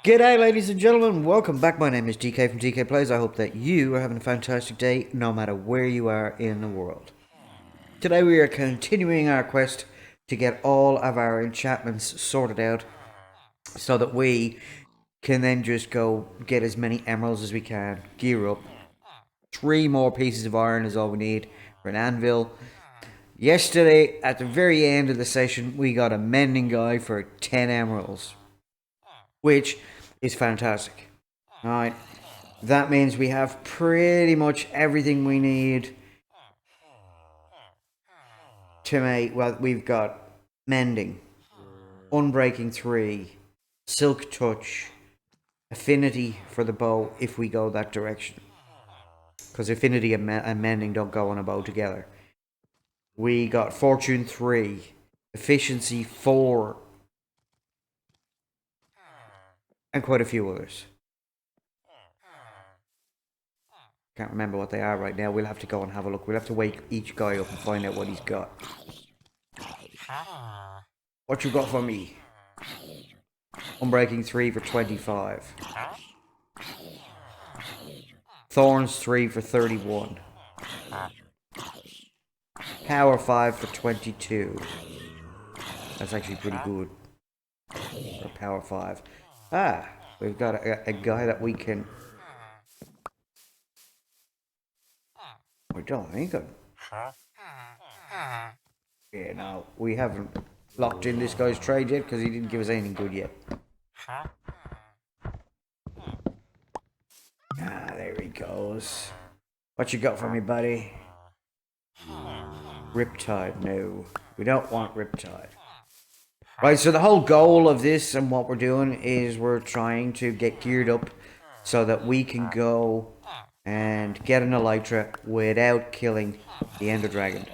G'day ladies and gentlemen, welcome back. My name is DK from DK Plays. I hope that you are having a fantastic day no matter where you are in the world. Today we are continuing our quest to get all of our enchantments sorted out so that we can then just go get as many emeralds as we can, gear up. 3 more pieces of iron is all we need for an anvil. Yesterday, at the very end of the session, we got a mending guy for 10 emeralds, which is fantastic. Alright, that means we have pretty much everything we need to make. Well, we've got mending, unbreaking 3, silk touch, affinity for the bow if we go that direction, because affinity and mending don't go on a bow together. We got fortune 3, efficiency 4, and quite a few others. Can't remember what they are right now. We'll have to go and have a look. We'll have to wake each guy up and find out what he's got. What you got for me? Unbreaking 3 for 25. Thorns 3 for 31. Power 5 for 22. That's actually pretty good for power 5. Ah, we've got a guy that we can... We don't think of... Yeah, no, we haven't locked in this guy's trade yet because he didn't give us anything good yet. Ah, there he goes. What you got for me, buddy? Riptide, no. We don't want Riptide. Right, so the whole goal of this and what we're doing is we're trying to get geared up so that we can go and get an elytra without killing the Ender Dragon.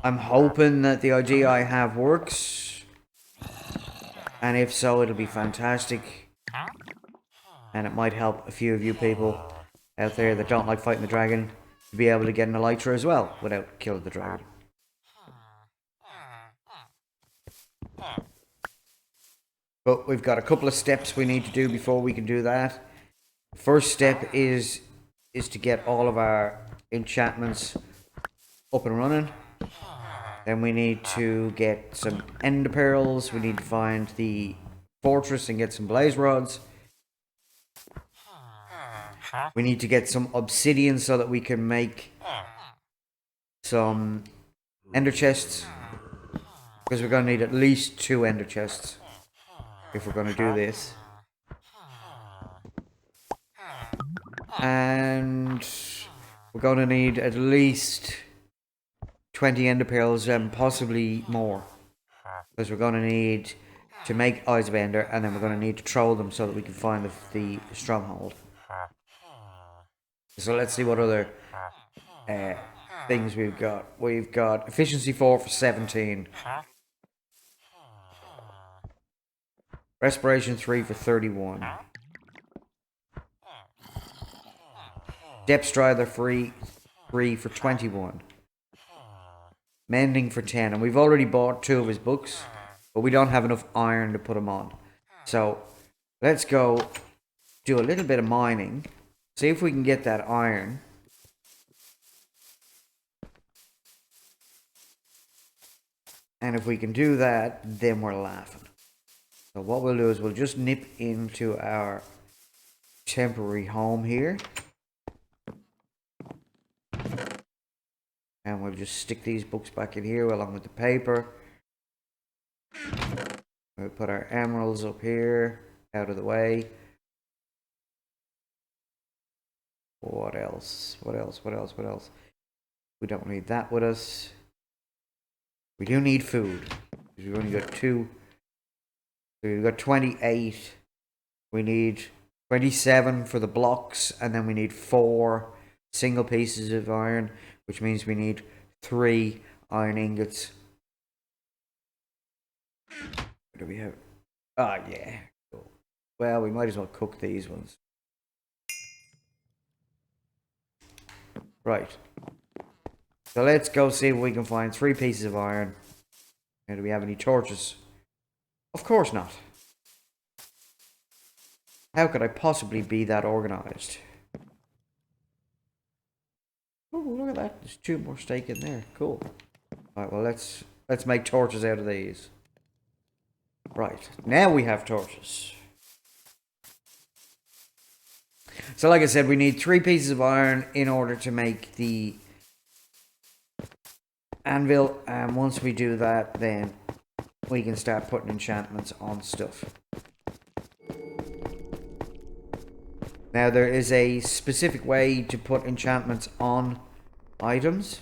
I'm hoping that the idea I have works, and if so, it'll be fantastic, and it might help a few of you people out there that don't like fighting the dragon to be able to get an elytra as well without killing the dragon. But we've got a couple of steps we need to do before we can do that. First step is to get all of our enchantments up and running. Then we need to get some ender pearls. We need to find the fortress and get some blaze rods. We need to get some obsidian so that we can make some ender chests, because we're going to need at least 2 ender chests if we're going to do this. And we're going to need at least 20 ender pearls and possibly more, because we're going to need to make Eyes of Ender, and then we're going to need to troll them so that we can find the stronghold. So let's see what other things we've got. We've got efficiency 4 for 17. Respiration 3 for 31. Depth Strider 3 for 21. Mending for 10. And we've already bought 2 of his books, but we don't have enough iron to put them on. So let's go do a little bit of mining. See if we can get that iron. And if we can do that, then we're laughing. So what we'll do is we'll just nip into our temporary home here. And we'll just stick these books back in here along with the paper. We'll put our emeralds up here, out of the way. What else? What else? What else? What else? We don't need that with us. We do need food, because we've only got 2. So we've got 28. We need 27 for the blocks, and then we need 4 single pieces of iron, which means we need 3 iron ingots. What do we have? Ah, yeah. Cool. Well, we might as well cook these ones. Right. So let's go see if we can find 3 pieces of iron. And do we have any torches? Of course not. How could I possibly be that organized? Oh, look at that. There's 2 more steak in there. Cool. Alright, well let's make torches out of these. Right. Now we have torches. So like I said, we need 3 pieces of iron in order to make the anvil, and once we do that, then we can start putting enchantments on stuff. Now there is a specific way to put enchantments on items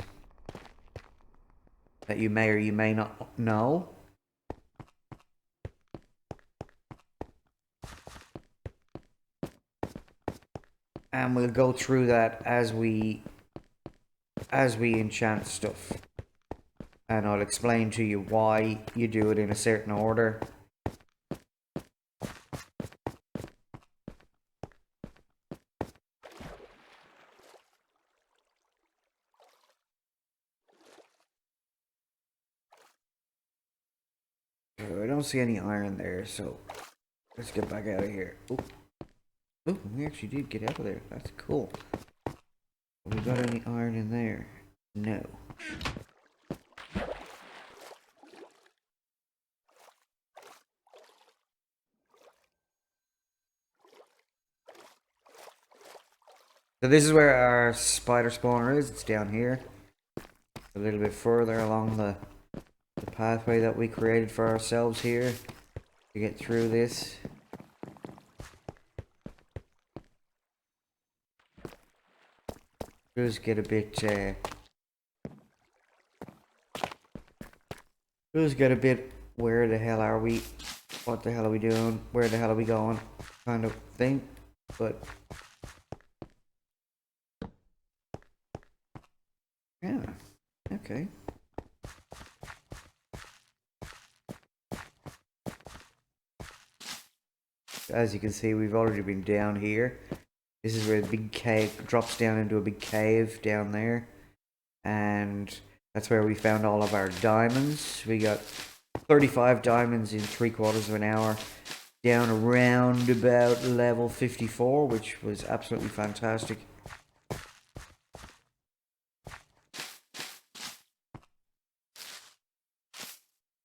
that you may or you may not know. And we'll go through that as we enchant stuff. And I'll explain to you why you do it in a certain order. I don't see any iron there, so let's get back out of here. Oh, we actually did get out of there. That's cool. Have we got any iron in there? No. So this is where our spider spawner is. It's down here. A little bit further along the pathway that we created for ourselves here to get through this. Just get a bit where the hell are we? What the hell are we doing? Where the hell are we going? Kind of thing. But yeah, okay. As you can see, we've already been down here. This is where the big cave drops down into a big cave down there. And that's where we found all of our diamonds. We got 35 diamonds in 3/4 of an hour. Down around about level 54, which was absolutely fantastic.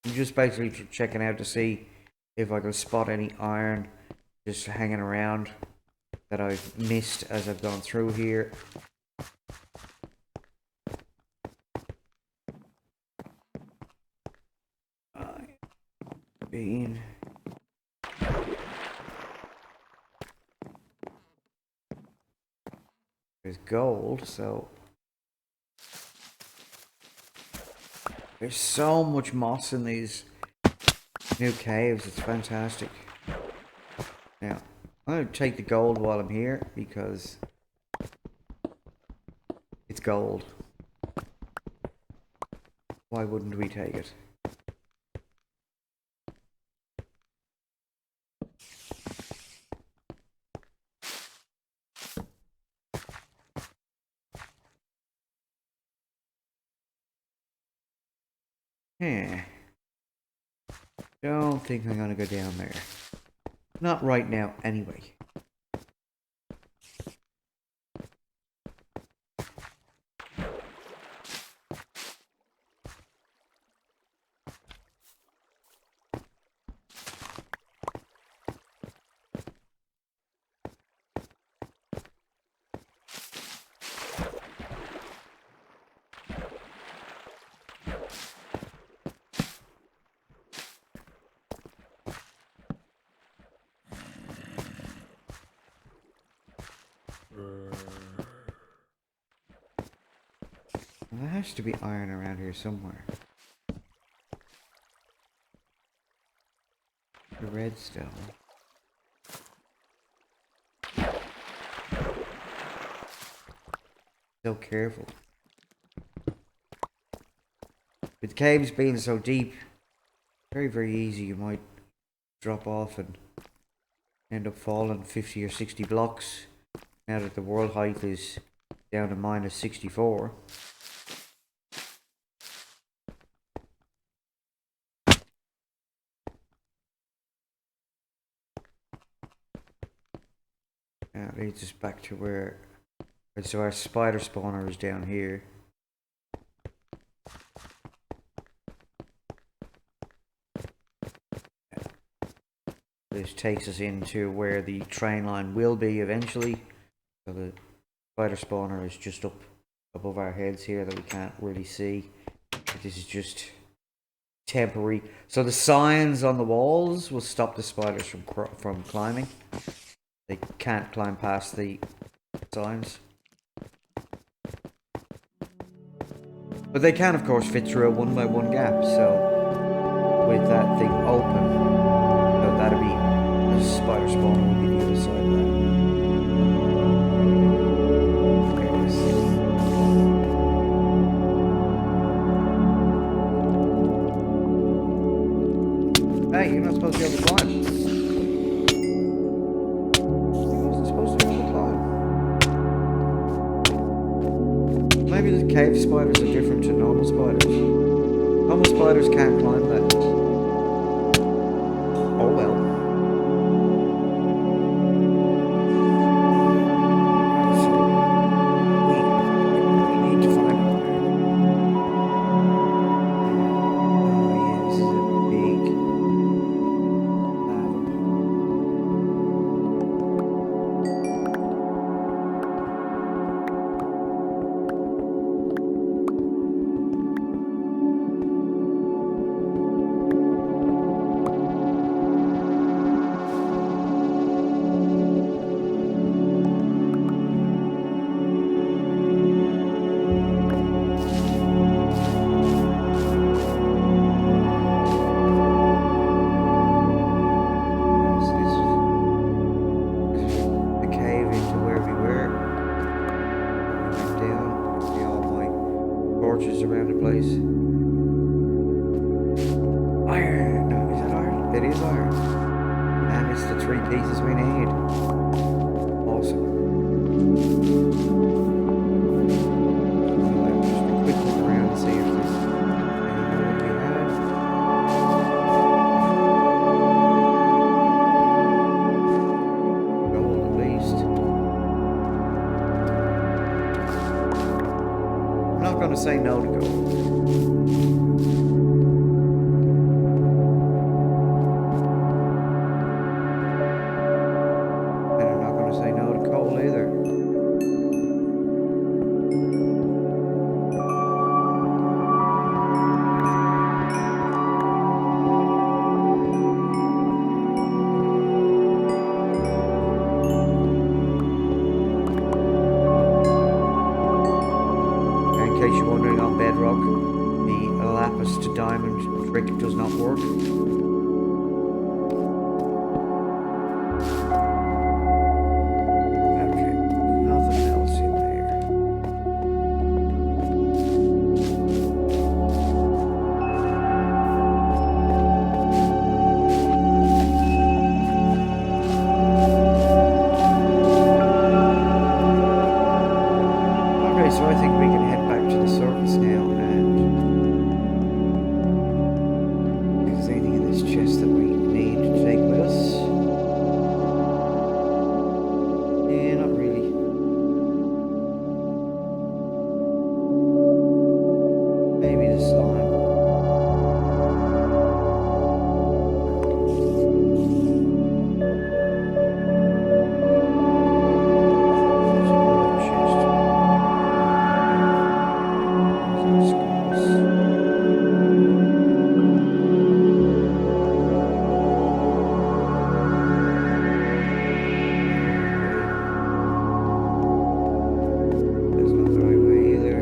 I'm just basically checking out to see if I can spot any iron just hanging around that I've missed as I've gone through here. Bean. There's gold, so there's so much moss in these new caves. It's fantastic. Now, I'm going to take the gold while I'm here because it's gold. Why wouldn't we take it? Don't think I'm gonna go down there. Not right now, anyway. There has to be iron around here somewhere. The redstone. So careful. With caves being so deep, very, very easy, you might drop off and end up falling 50 or 60 blocks now that the world height is down to minus 64. That leads us back to where. So our spider spawner is down here. This takes us into where the train line will be eventually. So the spider spawner is just up above our heads here that we can't really see. This is just temporary. So the signs on the walls will stop the spiders from climbing. They can't climb past the signs. But they can, of course, fit through a 1x1 gap. So with that thing open, so that'll be the spider spawner will be the other side of that. There it is. Hey, you're not supposed to be able to climb. You're not supposed to be able to climb. Maybe the cave spiders are different to normal spiders. Normal spiders can't climb that. Oh well. Around the place. Iron! No, is that iron? It is iron. And it's the 3 pieces we need. Awesome. I'll just a quick look around and see if there's anything that we have. Gold at least. I'm not going to say no to gold. And I'm not going to say no to coal either. In case you're wondering, on bedrock, the lapis to diamond trick does not work. Okay, nothing else in there. Okay, so I think we can head back to the surface now and if there's anything in this chest that we need to take with us. Yeah, not really. Maybe the slime. There's another chest. There's our skulls. There's not the right way either.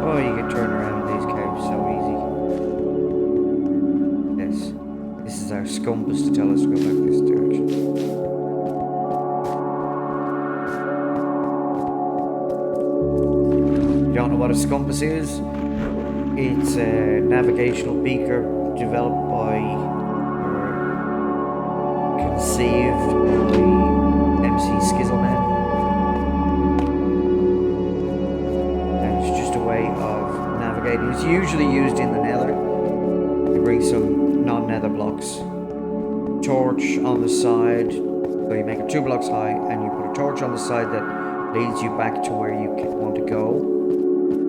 Oh, you can turn around in these caves so easy. Yes. This is our compass to tell us to go back this direction. You don't know what a compass is? It's a navigational beaker developed by, or conceived by MC Skizzleman. And it's just a way of navigating. It's usually used in the nether. You bring some non-nether blocks. Torch on the side. So you make it 2 blocks high and you put a torch on the side that leads you back to where you want to go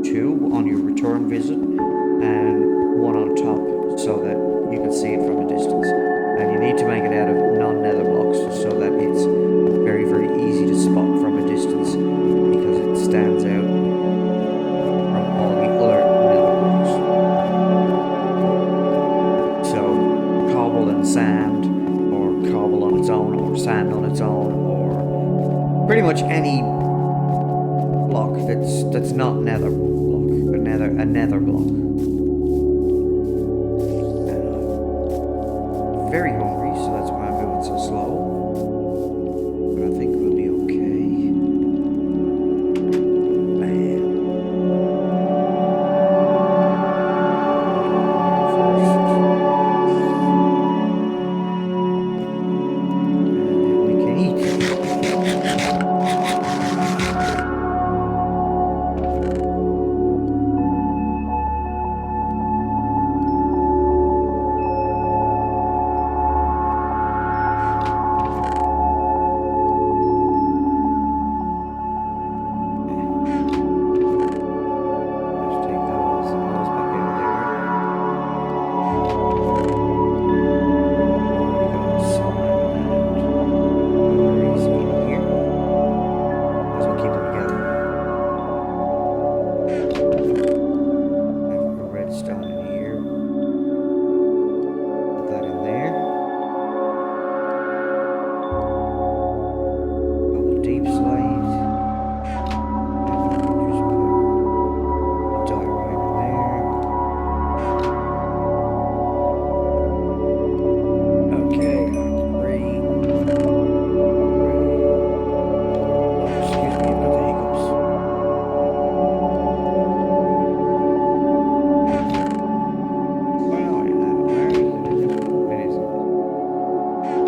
to on your return visit, and one on top so that you can see it from a distance. And you need to make it out of non-nether blocks so that it's very, very easy to spot from a distance because it stands out from all the other nether blocks. So cobble and sand, or cobble on its own, or sand on its own, or pretty much any block that's not nether block, a nether block. Very hungry, so that's why I'm moving so slow. But I think we'll be okay. Man. And then we can eat.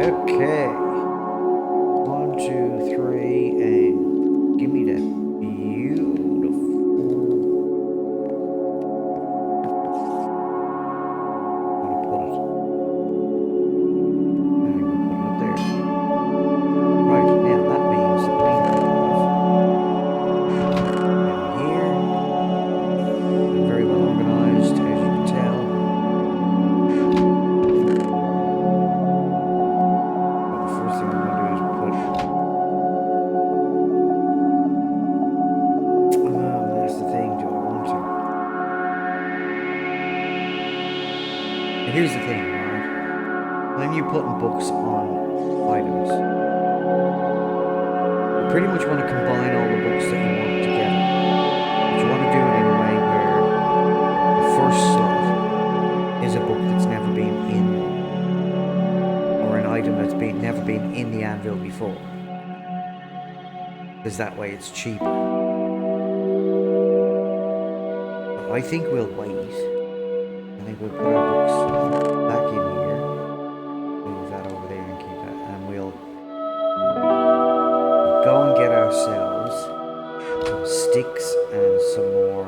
Okay. 1, 2, 3, and give me that beautiful. I'm gonna put it. And I'm gonna put it up there. Right, now that means that we have down here. They're very well organized, as you can tell. Here's the thing, right? When you're putting books on items, you pretty much want to combine all the books that you want together. But you want to do it in a way where the first slot is a book that's never been in, or an item that's never been in the anvil before. Because that way it's cheaper. But I think we'll wait. I think we'll put our books back in here, move that over there and keep that, and we'll go and get ourselves some sticks and some more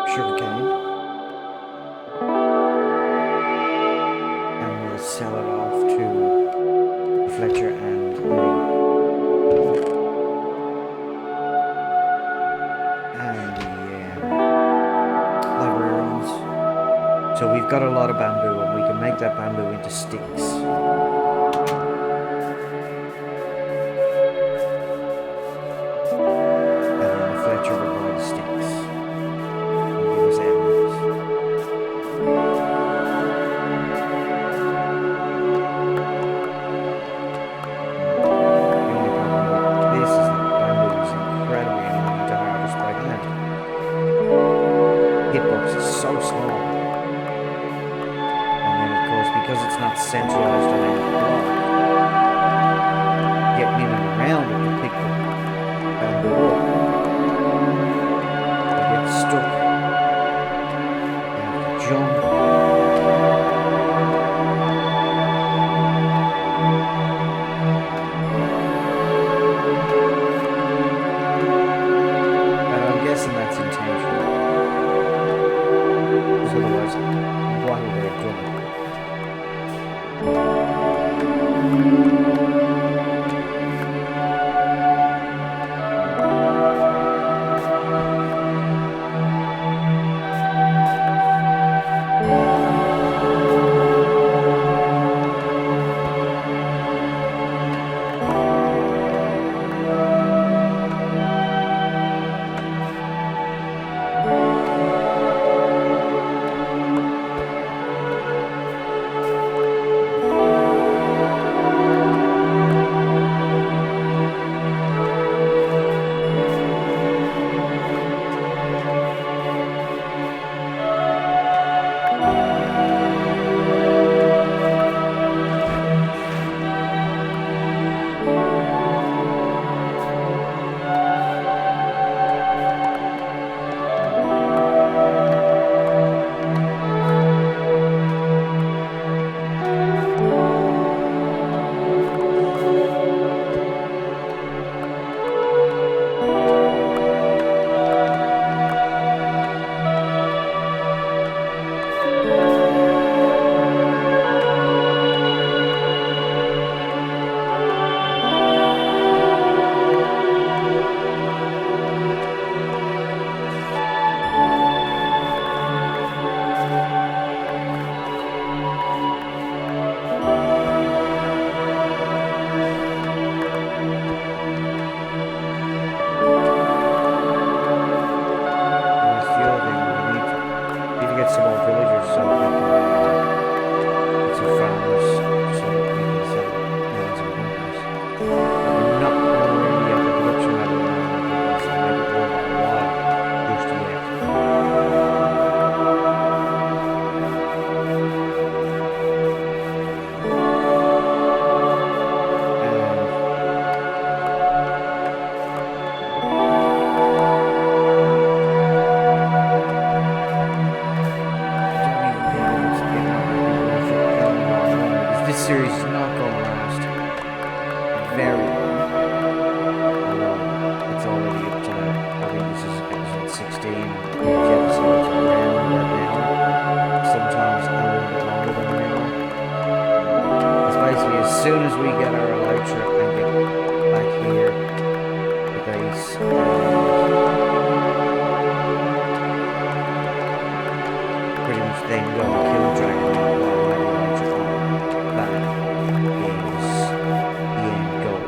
sugarcane, and we'll sell it off to Fletcher and Lee. So we've got a lot of bamboo, and we can make that bamboo into sticks. And then the Fletcher will buy the sticks and give us emeralds. The only problem with this is that bamboo is incredibly annoying to harvest by hand. Hitbox is so small. Because it's not centralized on anything, very long. It's already up to, I think this is episode 16, and each episode's around about an hour, sometimes a little bit longer than an hour. It's basically as soon as we get our elytra and get back here, the base, pretty much then go and kill the dragon while we have the elytra farm. That is the end goal.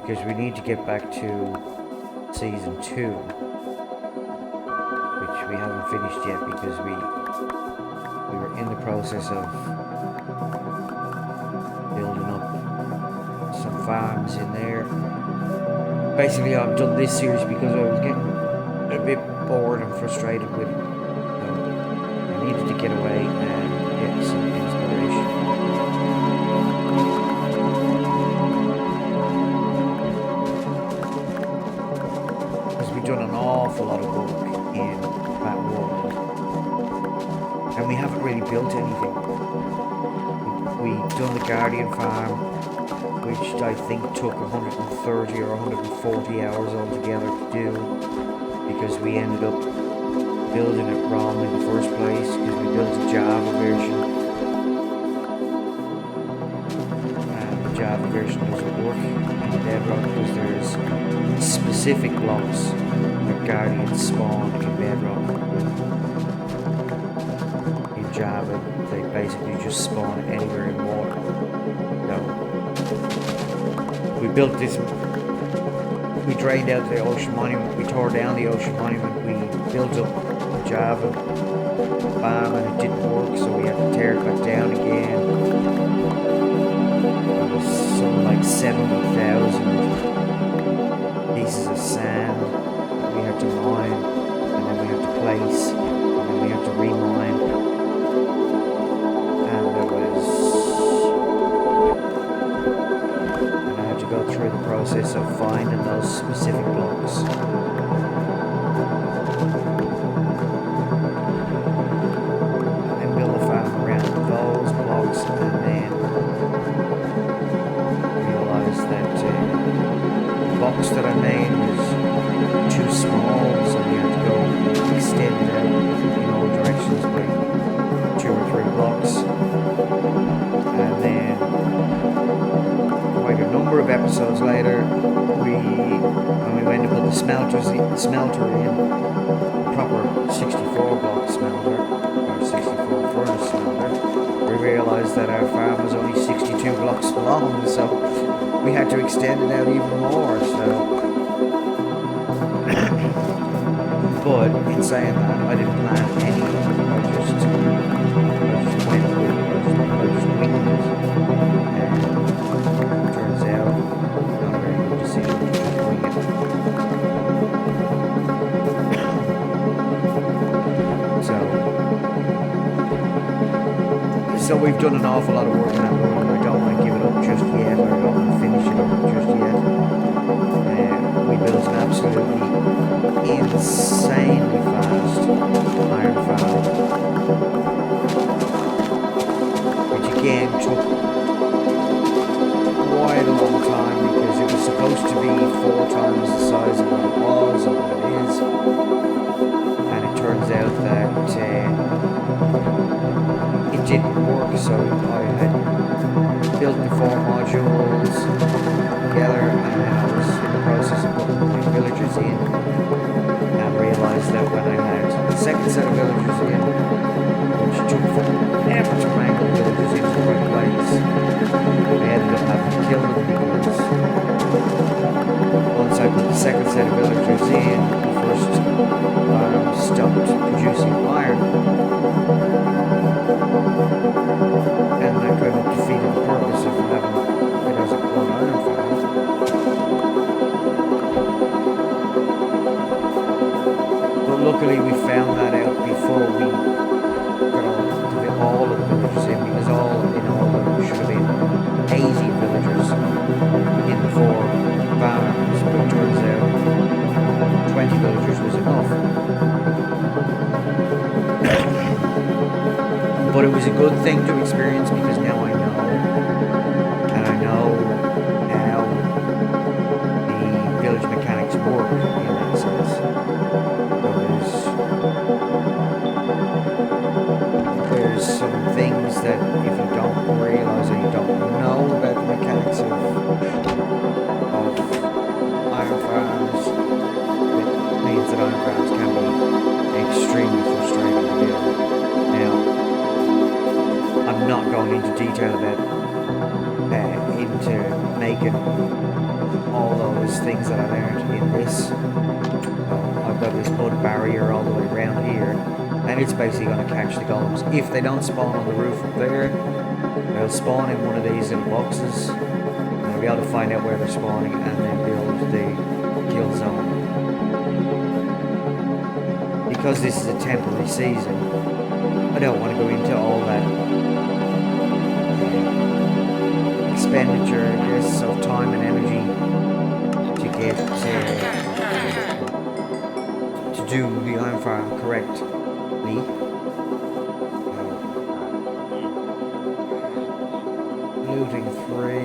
Because we need to get back to season 2, which we haven't finished yet because we were in the process of building up some farms in there. Basically, I've done this series because I was getting a bit bored and frustrated with it. So I needed to get away and get some inspiration. Done an awful lot of work in that world, and we haven't really built anything. We've done the Guardian farm, which I think took 130 or 140 hours altogether to do, because we ended up building it wrong in the first place, because we built a Java version, and the Java version doesn't work in Bedrock because there's specific blocks that Guardians spawn in Bedrock. In Java, they basically just spawn anywhere in water. So we built this, we drained out the ocean monument, we tore down the ocean monument, we built up the Java farm and it didn't work, so we had to tear it back down again. It was something like 70,000 pieces of sand that we had to mine, and then we had to place, and then we had to remine, and I had to go through the process of finding those specific blocks. And then build a farm around those blocks, and then realize that the box that I made was too small, so we had to go extend it out in all directions by 2 or 3 blocks. And then quite a number of episodes later, when we went to put the smelter in, a proper 64 block smelter, or 64 furnace smelter, we realised that our farm was only 62 blocks long, so we had to extend it out even more. So but in saying that, I didn't plan any of it. I just went with it. I just winged it. And it turns out, not a very good decision to just wing it. So we've done an awful lot of work in that world, and I don't want to give it up just yet, or I don't want to finish it up just yet. We built an absolutely insanely fast iron farm, which again took quite a long time because it was supposed to be 4 times the size of what it was and what it is, and it turns out that it didn't work. So I had built the 4 modules together, and then I was in the process of putting the villagers in, and realised that when I had the second set of villagers in, which took forever to wrangle villagers into the right place, I ended up having to kill them because once I put the second set of villagers in, the first stopped producing iron, and that kind of defeated the purpose of having it as a core iron luckily we found that out before we got all of the villagers in, because all there should have been 80 villagers in the 4 farms, but it turns out 20 villagers was enough. But it was a good thing to experience, because now I know, and I know how the village mechanics work in that sense. There's some things that if you don't realise or you don't know about the mechanics of iron farms, it means that iron farms can be extremely frustrating to deal with. Now, I'm not going into detail about into making all those things that I learned in this. I've got this mud barrier all the way around here, and it's basically going to catch the golems. If they don't spawn on the roof up there, they'll spawn in one of these little boxes, and I'll be able to find out where they're spawning and then build the kill zone. Because this is a temporary season, I don't want to go into all that expenditure, I guess, of time and energy to get to do the iron farm correctly. Looting 3.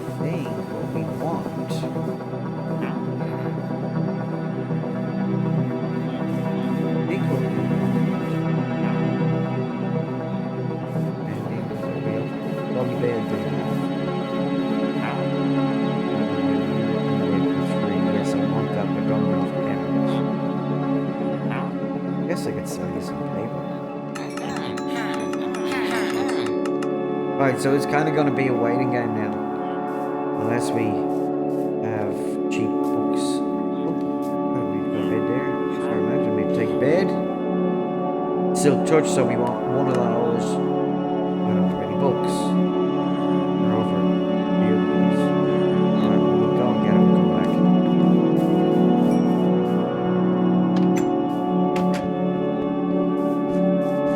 I think what we want. Right, so it's kind of going to be a waiting game now, unless we have cheap books. Oh, we got a bed there. Sorry, imagine me to take a bed. Silk touch, so we want one of those. I don't have any books. We're over here, please. Alright, we'll go and get them and come back.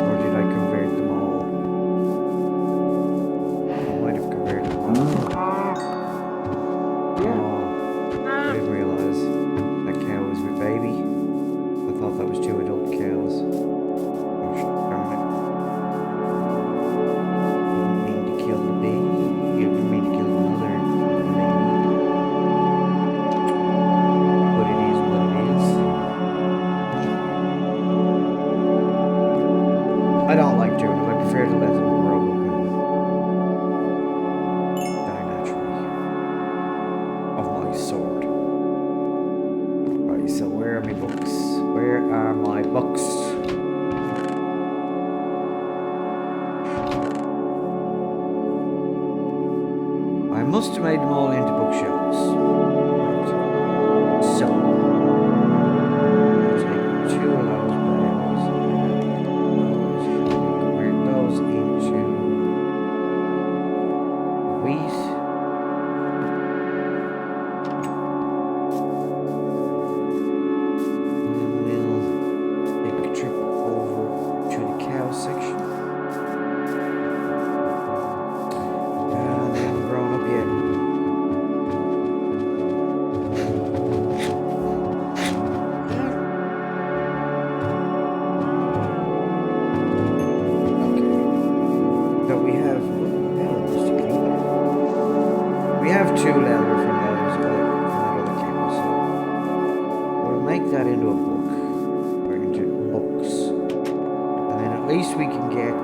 Or did I convert them all? I don't like doing it. I prefer to let them grow up and die naturally. Of my sword. Right, so where are my books? Where are my books? I must have made them all into bookshelves. Right. So, I'll take 2 of those bales. Convert those into wheat. And then we'll take a trip over to the cow section. They haven't grown up yet. We have 2 leather from that other camera, so we'll make that into a book, or into books, and then at least we can get.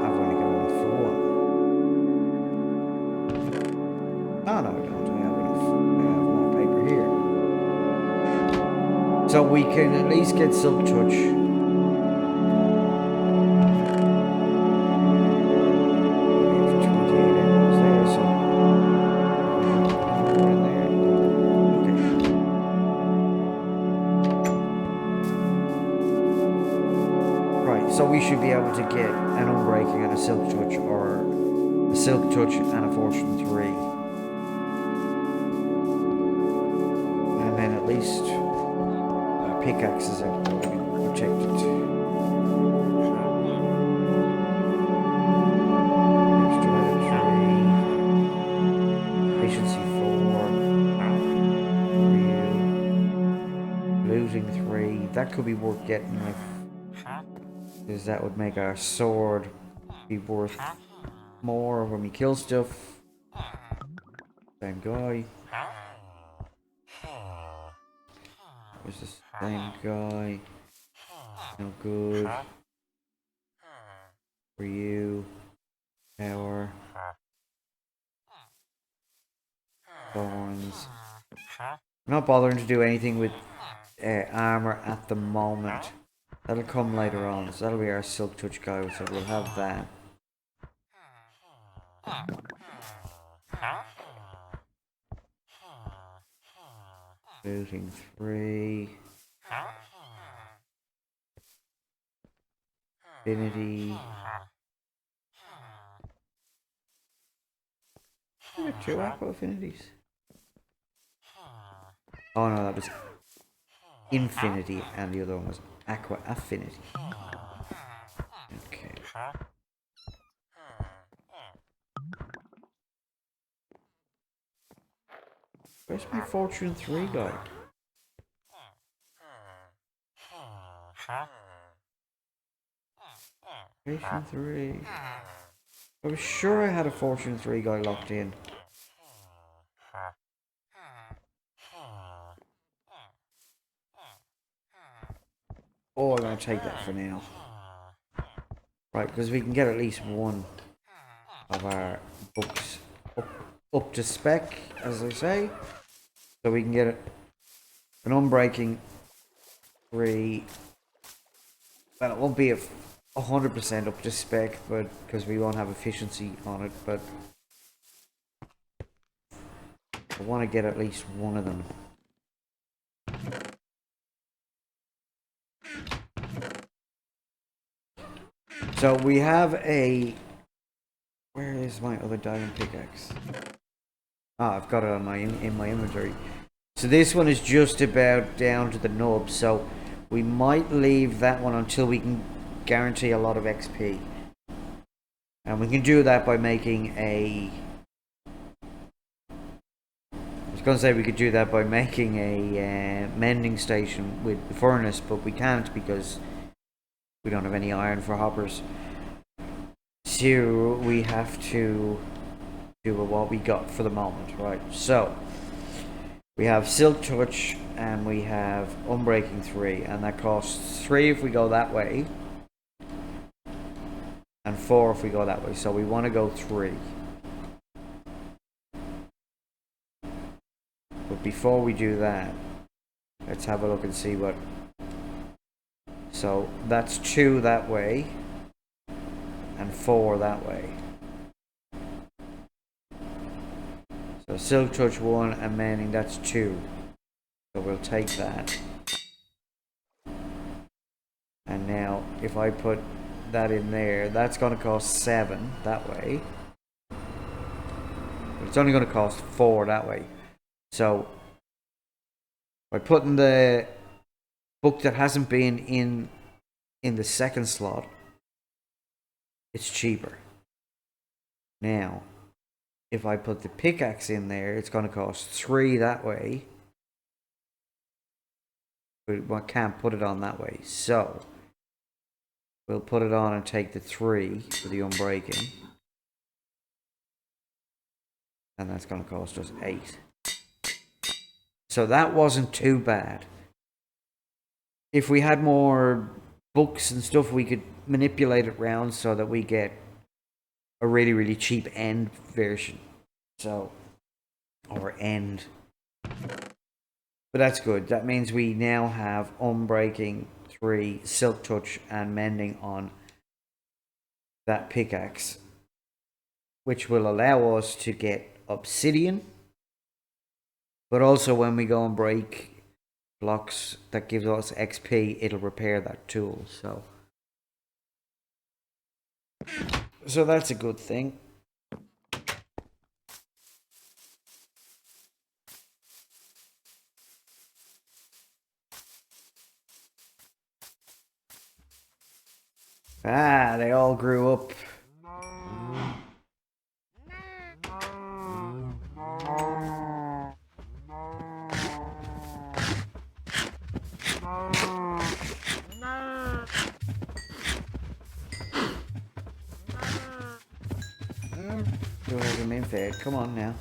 I've only got enough for 1. Oh no, I don't. I have enough. I have more paper here, so we can at least get silk touch. So we should be able to get an unbreaking and a silk touch, or a silk touch and a fortune 3. pickaxes are protected. Efficiency 4. Losing 3. That could be worth getting if, because that would make our sword be worth more when we kill stuff. Same guy. Where's the same guy? No good. For you. Power. Thorns. I'm not bothering to do anything with armor at the moment. That'll come later on. So that'll be our silk touch guy. So we'll have that. Losing 3. Infinity. 2 aqua affinities. Oh no, that was infinity, and the other one was aqua affinity. Okay. Where's my Fortune 3 guy? Fortune 3. I was sure I had a Fortune 3 guy locked in. Oh, I'm going to take that for now. Right, because we can get at least one of our books up to spec, as I say. So we can get an unbreaking 3. Well, it won't be 100% up to spec, but because we won't have efficiency on it, but I want to get at least one of them. So we have a... Where is my other diamond pickaxe? Ah, I've got it on in my inventory. So this one is just about down to the nub, so we might leave that one until we can guarantee a lot of XP. And we can do that by making a... I was going to say we could do that by making a mending station with the furnace, but we can't because we don't have any iron for hoppers. So we have to do what we got for the moment, right? So we have Silk Touch and we have Unbreaking 3, and that costs 3 if we go that way and 4 if we go that way. So we want to go 3. But before we do that, let's have a look and see what... So that's 2 that way and 4 that way. So Silk Touch 1 and Mending, that's 2. So we'll take that. And now if I put that in there, that's going to cost 7 that way. But it's only going to cost 4 that way. So by putting the book that hasn't been in the second slot, it's cheaper. Now, if I put the pickaxe in there, it's going to cost 3 that way. But I can't put it on that way. So, we'll put it on and take the 3 for the unbreaking. And that's going to cost us 8. So that wasn't too bad. If we had more books and stuff, we could manipulate it round so that we get a really, really cheap end version. So, or end. But that's good. That means we now have Unbreaking 3, Silk Touch, and Mending on that pickaxe, which will allow us to get obsidian. But also when we go and break blocks that gives us XP, it'll repair that tool. So that's a good thing. Ah, they all grew up. Do have him in fed. Come on now.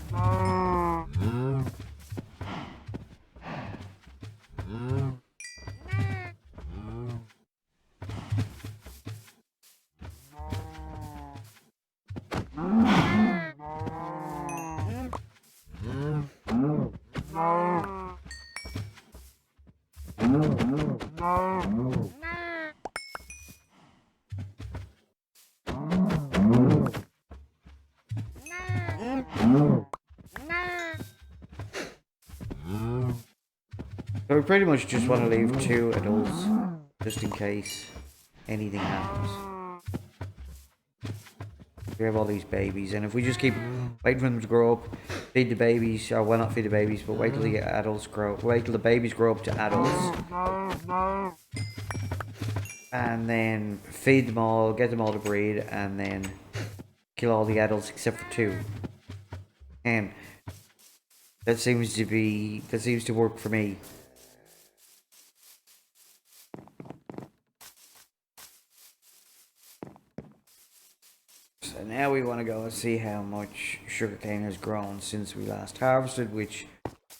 So we pretty much just want to leave 2 adults, just in case anything happens. We have all these babies, and if we just keep waiting for them to grow up, feed the babies, or well, not feed the babies, but wait till the adults grow, wait till the babies grow up to adults, and then feed them all, get them all to breed, and then kill all the adults except for 2. And that seems to work for me. So now we want to go and see how much sugarcane has grown since we last harvested, which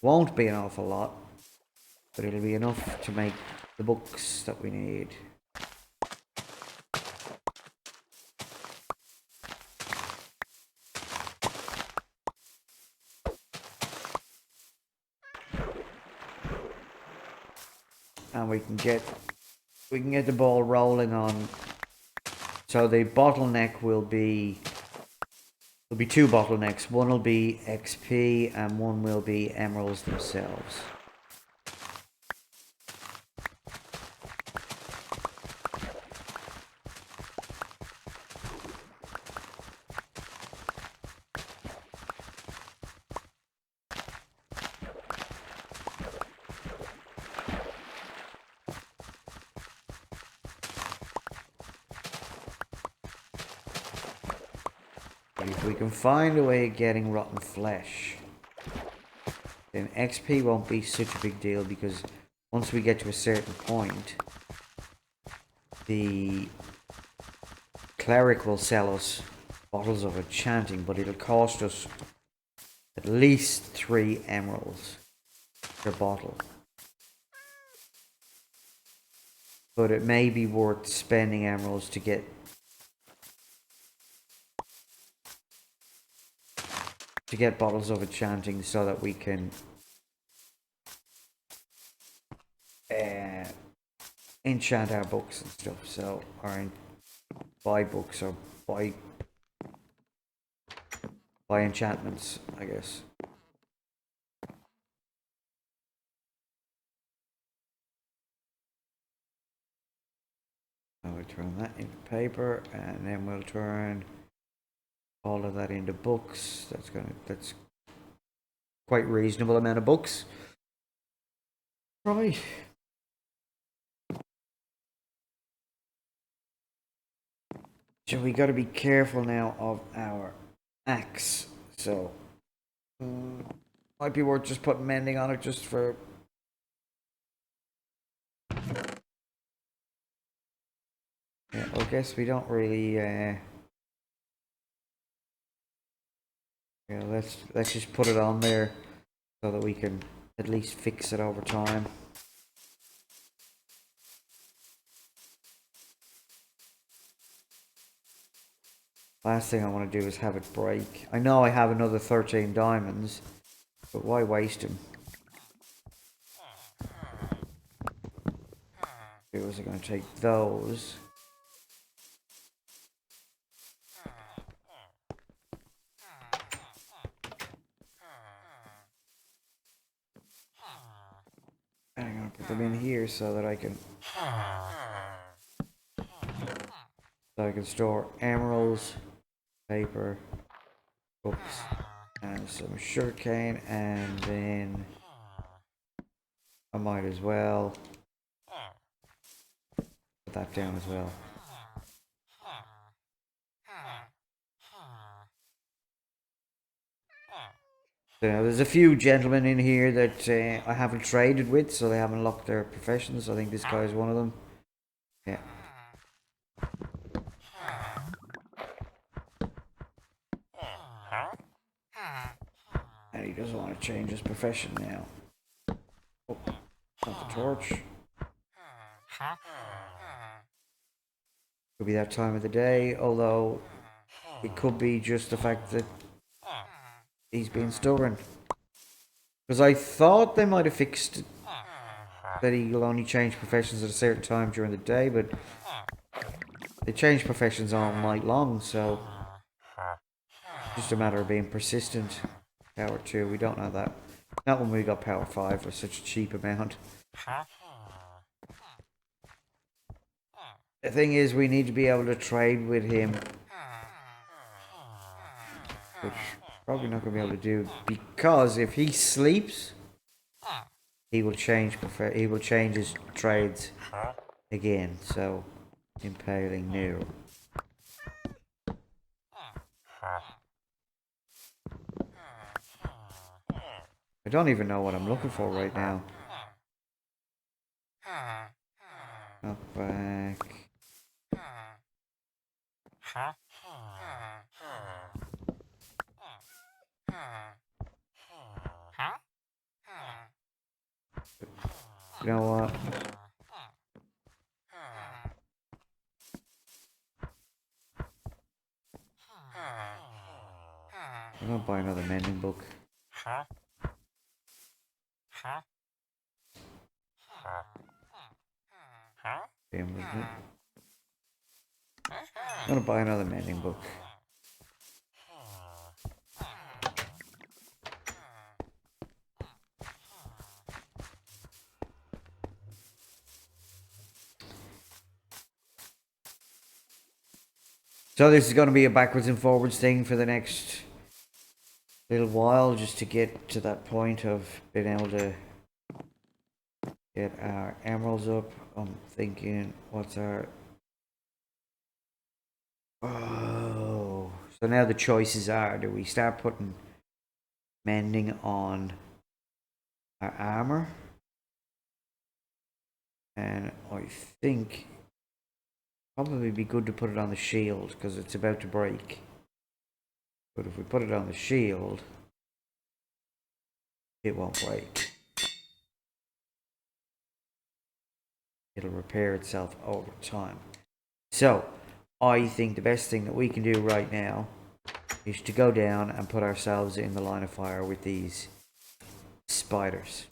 won't be an awful lot, but it'll be enough to make the books that we need. And we can get the ball rolling on. So the bottleneck will be, there'll be 2 bottlenecks. One will be XP and one will be emeralds themselves. If we can find a way of getting rotten flesh, then XP won't be such a big deal, because once we get to a certain point, the cleric will sell us bottles of enchanting, but it'll cost us at least 3 emeralds per bottle. But it may be worth spending emeralds to get bottles of enchanting, so that we can enchant our books and stuff. So, or buy books, or buy enchantments, I guess. So we'll turn that into paper, and then we'll turn all of that into books. That's quite reasonable amount of books. Right. So we got to be careful now of our axe. So might be worth just putting mending on it, just for yeah. I guess we don't really yeah, let's just put it on there so that we can at least fix it over time. Last thing I want to do is have it break. I know I have another 13 diamonds, but why waste them? I was going to take those. And I'm going to put them in here so that I can store emeralds, paper, books, and some sugarcane, and then I might as well put that down as well. So now there's a few gentlemen in here that I haven't traded with, so they haven't locked their professions. I think this guy is one of them. Yeah. And he doesn't want to change his profession now. Oh, not the torch. Could be that time of the day, although it could be just the fact that he's being stubborn. Because I thought they might have fixed that he'll only change professions at a certain time during the day, but they change professions all night long, so it's just a matter of being persistent. Power 2, we don't know that. Not when we got power 5 for such a cheap amount. The thing is, we need to be able to trade with him, which probably not going to be able to do, because if he sleeps, he will change his trades again. So impaling new. I don't even know what I'm looking for right now. Knock back. You know what? I'm gonna buy another mending book. Damn, wasn't it? I'm gonna buy another mending book. So this is going to be a backwards and forwards thing for the next little while, just to get to that point of being able to get our emeralds up. I'm thinking, what's our... Oh, so now the choices are, do we start putting mending on our armor? And I think probably be good to put it on the shield because it's about to break. But if we put it on the shield, it won't break. It'll repair itself over time. So I think the best thing that we can do right now is to go down and put ourselves in the line of fire with these spiders,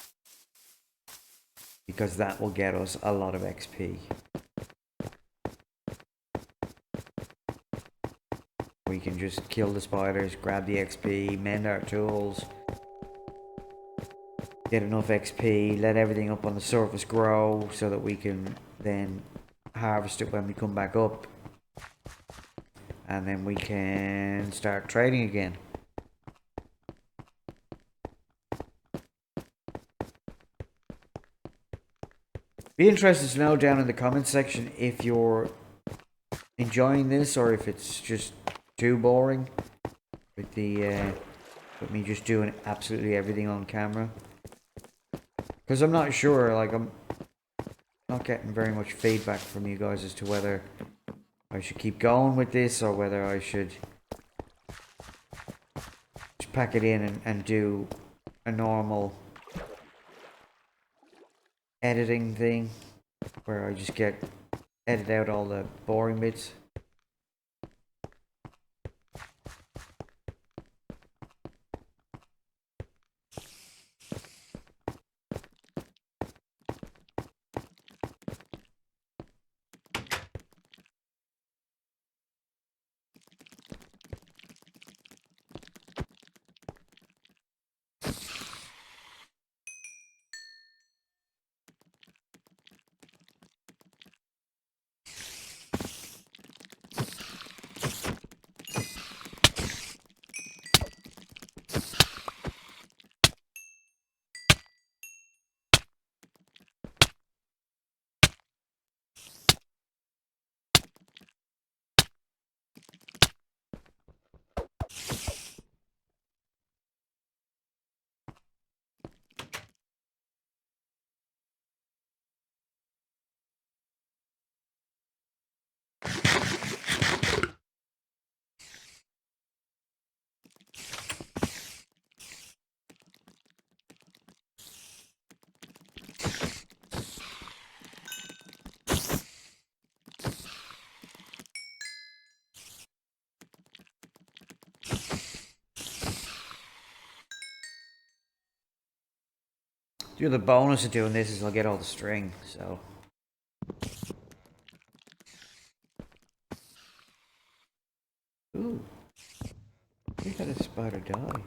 because that will get us a lot of XP. We can just kill the spiders, grab the XP, mend our tools, get enough XP, let everything up on the surface grow so that we can then harvest it when we come back up. And then we can start trading again. Be interested to know down in the comments section if you're enjoying this or if it's just too boring with me just doing absolutely everything on camera. Because I'm not sure, like I'm not getting very much feedback from you guys as to whether I should keep going with this or whether I should just pack it in and do a normal editing thing where I just edit out all the boring bits. The other bonus of doing this is I'll get all the string, so. Ooh. We had a spider die.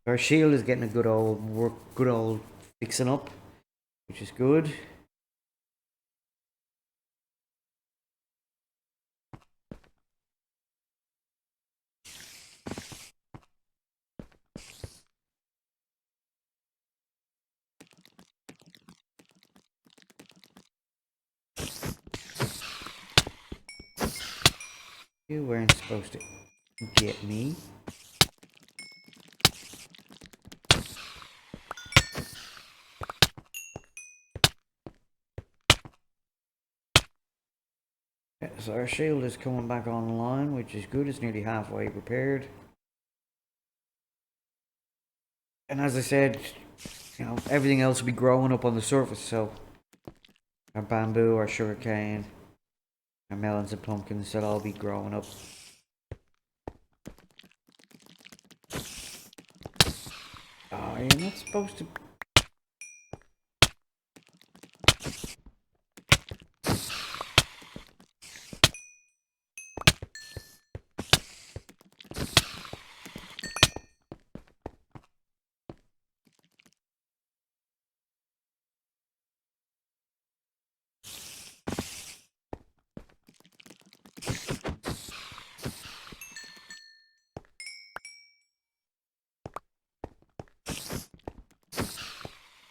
Our shield is getting a good old fixing up, which is good. You weren't supposed to get me. So our shield is coming back online, which is good. It's nearly halfway repaired. And as I said, you know, everything else will be growing up on the surface, so our bamboo, our sugarcane, our melons and pumpkins, they'll all be growing up. Oh, you're not supposed to.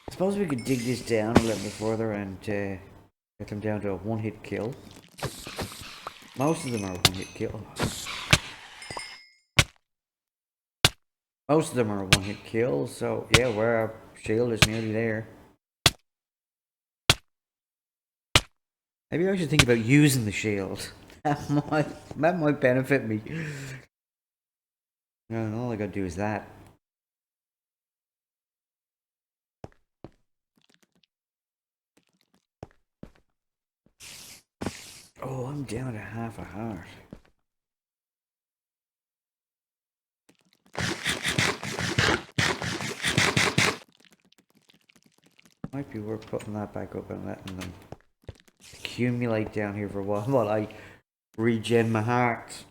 I suppose we could dig this down a little bit further and get them down to a one-hit kill. Most of them are one-hit kill. Most of them are one-hit kill, so yeah, where our shield is nearly there. Maybe I should think about using the shield. That might benefit me. No, all I gotta do is that. Oh, I'm down to half a heart. Might be worth putting that back up and letting them accumulate down here for a while I regen my heart.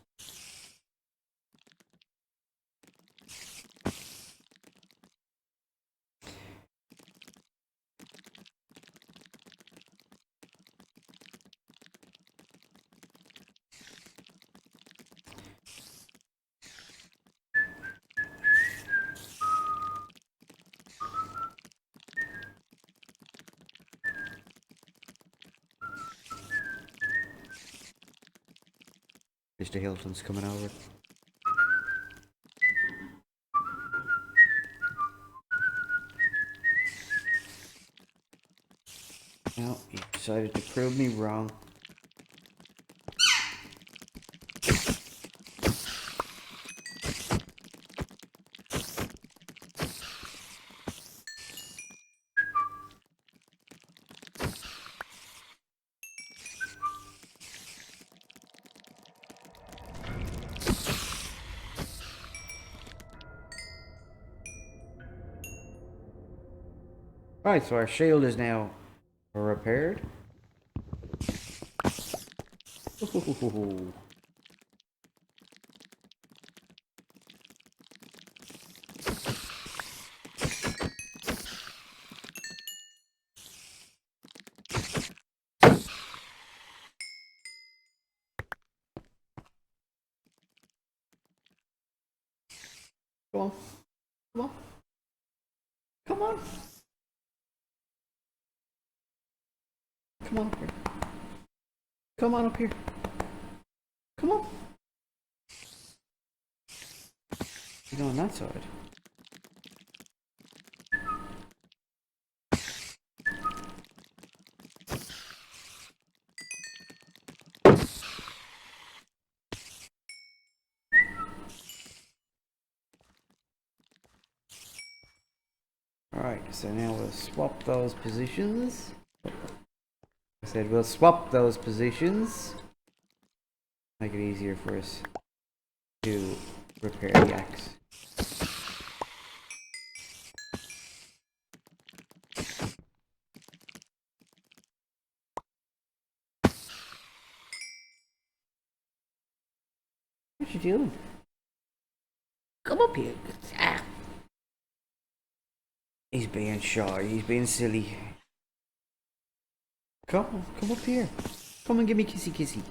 Mr. Hilton's coming over. No, he decided to prove me wrong. Right, so our shield is now repaired. Ooh. Come on. Come on. Come on. Come on up here. Come on up here. Come on. You go on that side. Alright, so now we'll swap those positions. I said we'll swap those positions. Make it easier for us to repair the axe. What you doing? Come up here. Ah. He's being shy, he's being silly. Come up here. Come and give me kissy kissy.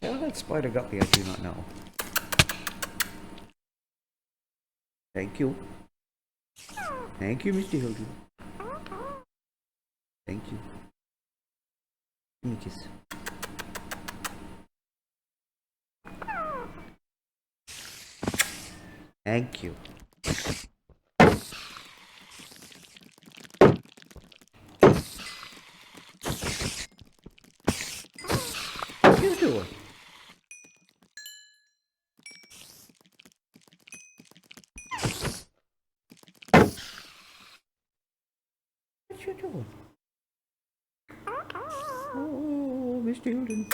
How that spider got me, I do not know. Thank you. Thank you, Mr. Hilton. Thank you. Give me a kiss. Thank you. What you doing? What you doing? Oh, Mr. Hilton.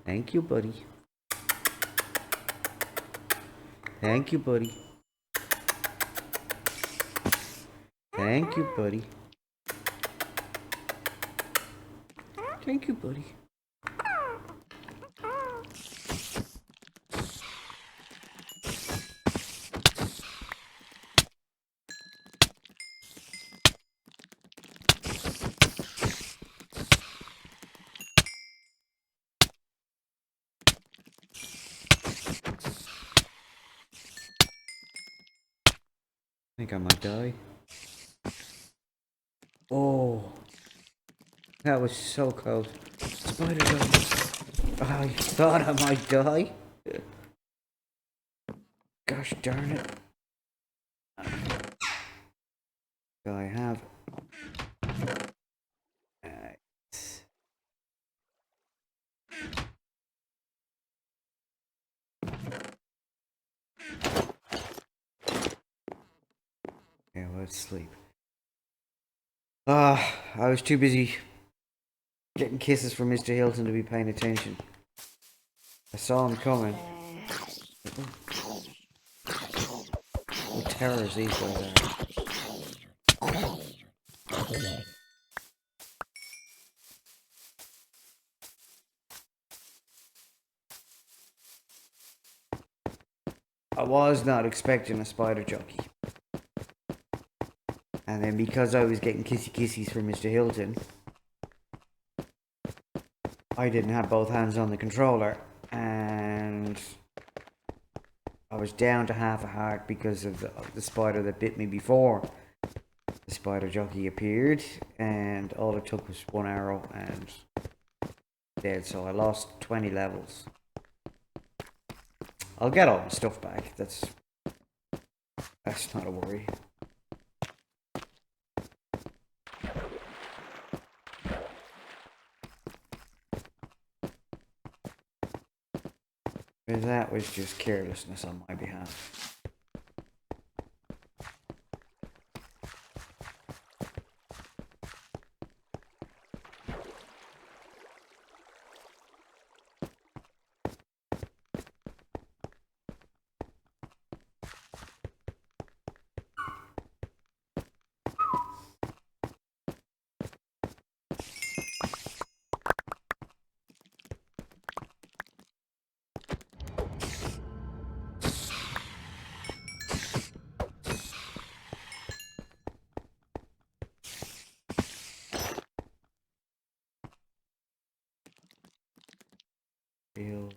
Thank you, buddy. Thank you, buddy. Thank you, buddy. Thank you, buddy. I think I might die. Oh, that was so close. Spider dog. I thought I might die. Gosh darn it. So I have. Yeah, let's sleep. I was too busy getting kisses from Mr. Hilton to be paying attention. I saw him coming. What terrors these guys are. I was not expecting a spider jockey. And then because I was getting kissy kissies from Mr. Hilton, I didn't have both hands on the controller, and I was down to half a heart because of the spider that bit me before the spider jockey appeared, and all it took was one arrow, and dead, so I lost 20 levels. I'll get all my stuff back. That's not a worry. That was just carelessness on my behalf. Real.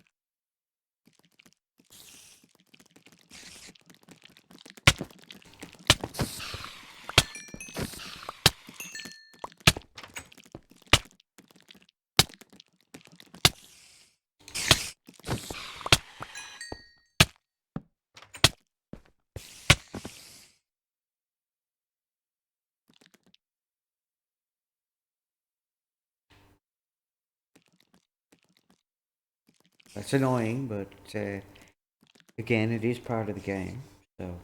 That's annoying, but again, it is part of the game, so.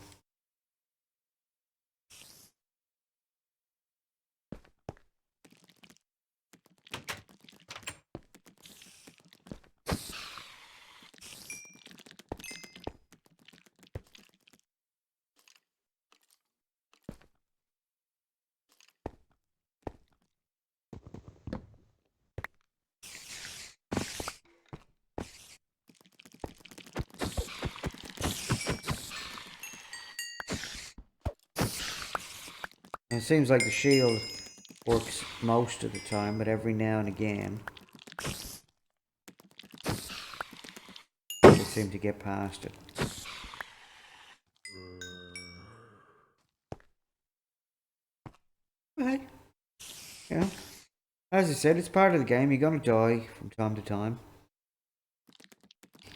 It seems like the shield works most of the time, but every now and again, they seem to get past it. Hey, yeah. As I said, it's part of the game. You're gonna die from time to time.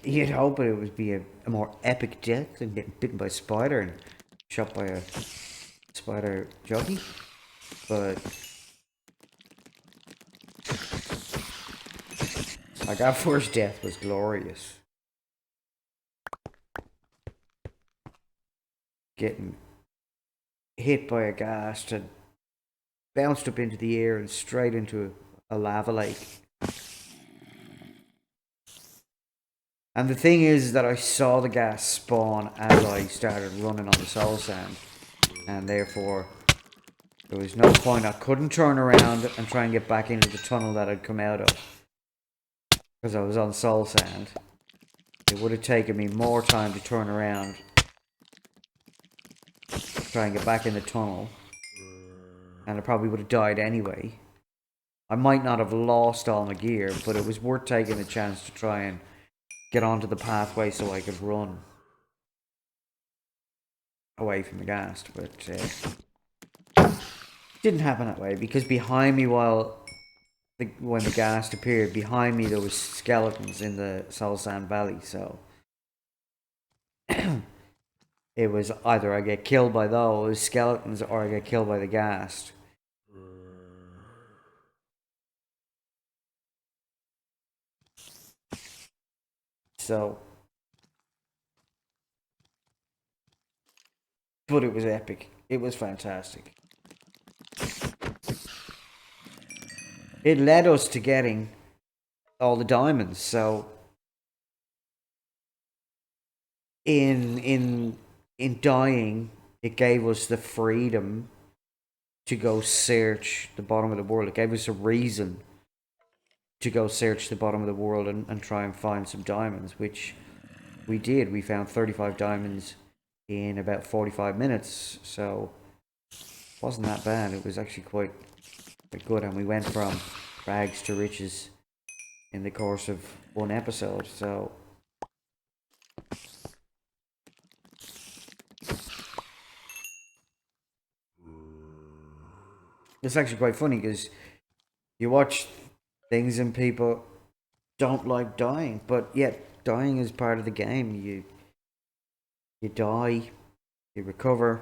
You'd hope it would be a more epic death than getting bitten by a spider and shot by a spider jockey, but like our first death was glorious. Getting hit by a ghast and bounced up into the air and straight into a lava lake. And the thing is that I saw the gas spawn as I started running on the soul sand, and therefore there was no point. I couldn't turn around and try and get back into the tunnel that I'd come out of because I was on soul sand. It would have taken me more time to turn around, try and get back in the tunnel, and I probably would have died anyway. I might not have lost all my gear, but it was worth taking the chance to try and get onto the pathway so I could run away from the ghast, but didn't happen that way because behind me, when the ghast appeared, behind me there was skeletons in the Soul Sand Valley, so it was either I get killed by those skeletons or I get killed by the ghast. So, but it was epic. It was fantastic. It led us to getting all the diamonds. So, in dying, it gave us the freedom to go search the bottom of the world. It gave us a reason to go search the bottom of the world and try and find some diamonds, which we did. We found 35 diamonds in about 45 minutes, so it wasn't that bad. It was actually quite good, and we went from rags to riches in the course of one episode, so it's actually quite funny because you watch things and people don't like dying, but yet dying is part of the game. You die, you recover.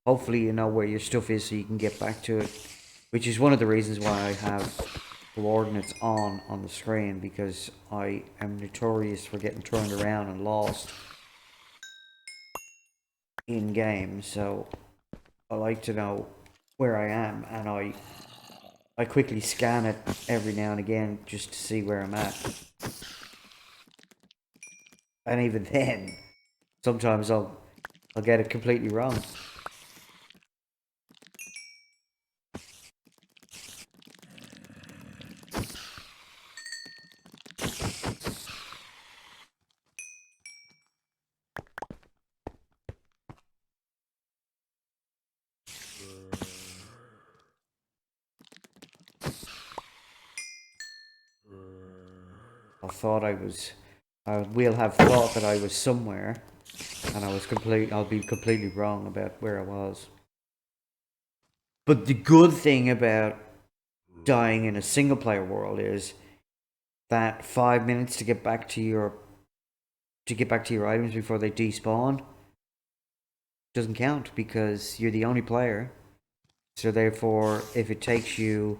Hopefully you know where your stuff is so you can get back to it, which is one of the reasons why I have coordinates on the screen, because I am notorious for getting turned around and lost in games. So I like to know where I am, and I quickly scan it every now and again just to see where I'm at. And even then, sometimes I'll get it completely wrong. I will have thought that I was somewhere, and I'll be completely wrong about where I was. But the good thing about dying in a single player world is that 5 minutes to get back to your items before they despawn doesn't count, because you're the only player. So therefore, if it takes you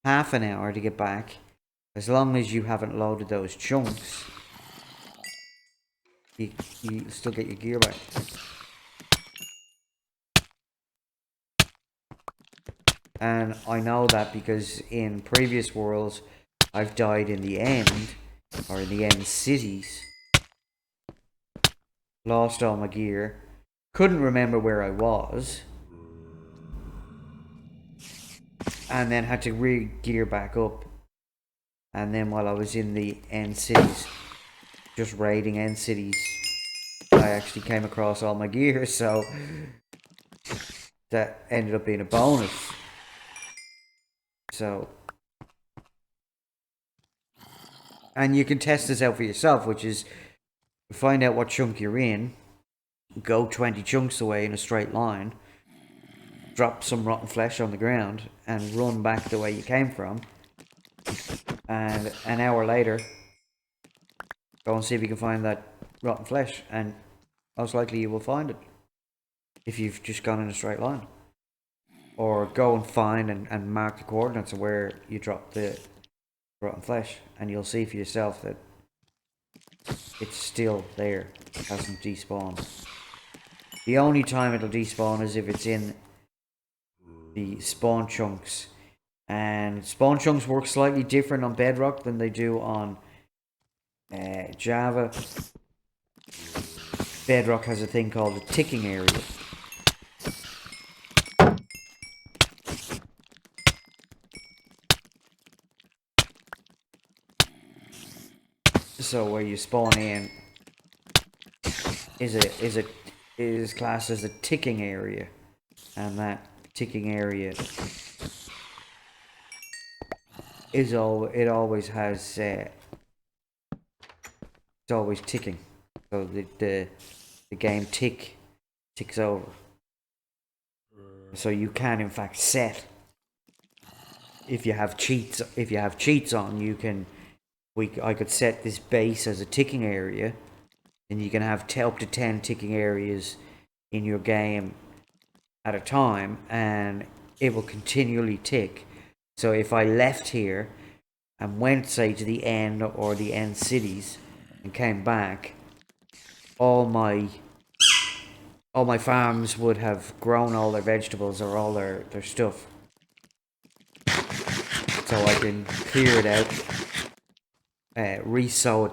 half an hour to get back, as long as you haven't loaded those chunks, you still get your gear back. And I know that because in previous worlds, I've died in the end, or in the end cities, lost all my gear, couldn't remember where I was, and then had to re-gear back up. And then while I was in the end cities, just raiding end cities, I actually came across all my gear, so that ended up being a bonus. So, and you can test this out for yourself, which is find out what chunk you're in, go 20 chunks away in a straight line, drop some rotten flesh on the ground, and run back the way you came from. And an hour later, go and see if you can find that rotten flesh, and most likely you will find it if you've just gone in a straight line. Or go and find and mark the coordinates of where you dropped the rotten flesh, and you'll see for yourself that it's still there. It hasn't despawned. The only time it'll despawn is if it's in the spawn chunks. And spawn chunks work slightly different on Bedrock than they do on Java. Bedrock has a thing called a ticking area. So where you spawn in is classed as a ticking area, and that ticking area is always has it's always ticking. So the game ticks over. So you can in fact set, if you have cheats on, you can I could set this base as a ticking area, and you can have up to 10 ticking areas in your game at a time, and it will continually tick. So if I left here and went, say, to the end or the end cities and came back, all my farms would have grown all their vegetables or all their stuff. So I can clear it out, re-sow it,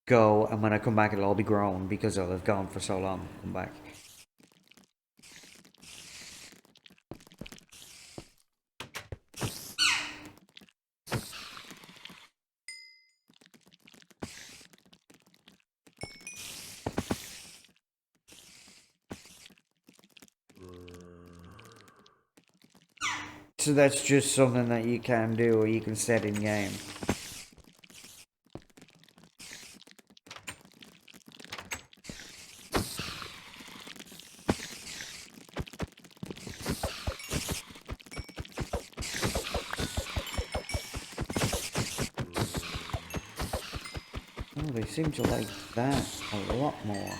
go, and when I come back it'll all be grown because I'll have gone for so long to come back. So that's just something that you can do, or you can set in game. seem to like that a lot more.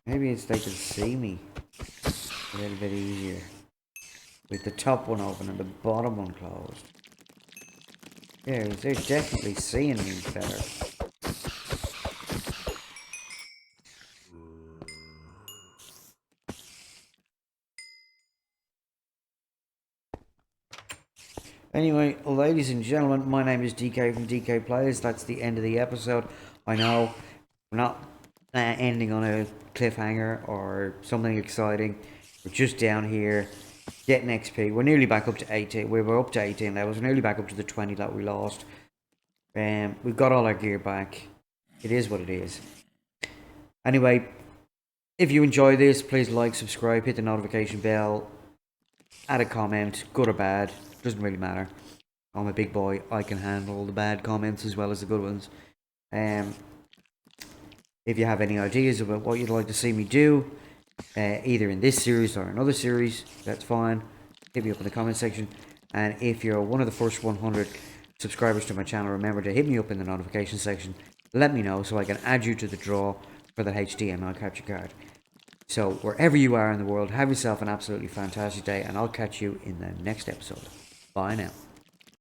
Maybe it's they can see me a little bit easier. With the top one open and the bottom one closed. Yeah, they're definitely seeing me better. Anyway, ladies and gentlemen, my name is DK from DK Plays. That's the end of the episode. I know we're not ending on a cliffhanger or something exciting. We're just down here getting XP. We're nearly back up to 18. We were up to 18 levels. We're nearly back up to the 20 that we lost. We've got all our gear back. It is what it is. Anyway, if you enjoy this, please like, subscribe, hit the notification bell, add a comment, good or bad, doesn't really matter. I'm a big boy, I can handle the bad comments as well as the good ones. If you have any ideas about what you'd like to see me do, either in this series or another series, that's fine. Hit me up in the comment section. And if you're one of the first 100 subscribers to my channel, remember to hit me up in the notification section. Let me know so I can add you to the draw for that HDMI capture card. So wherever you are in the world, have yourself an absolutely fantastic day, and I'll catch you in the next episode. Bye now.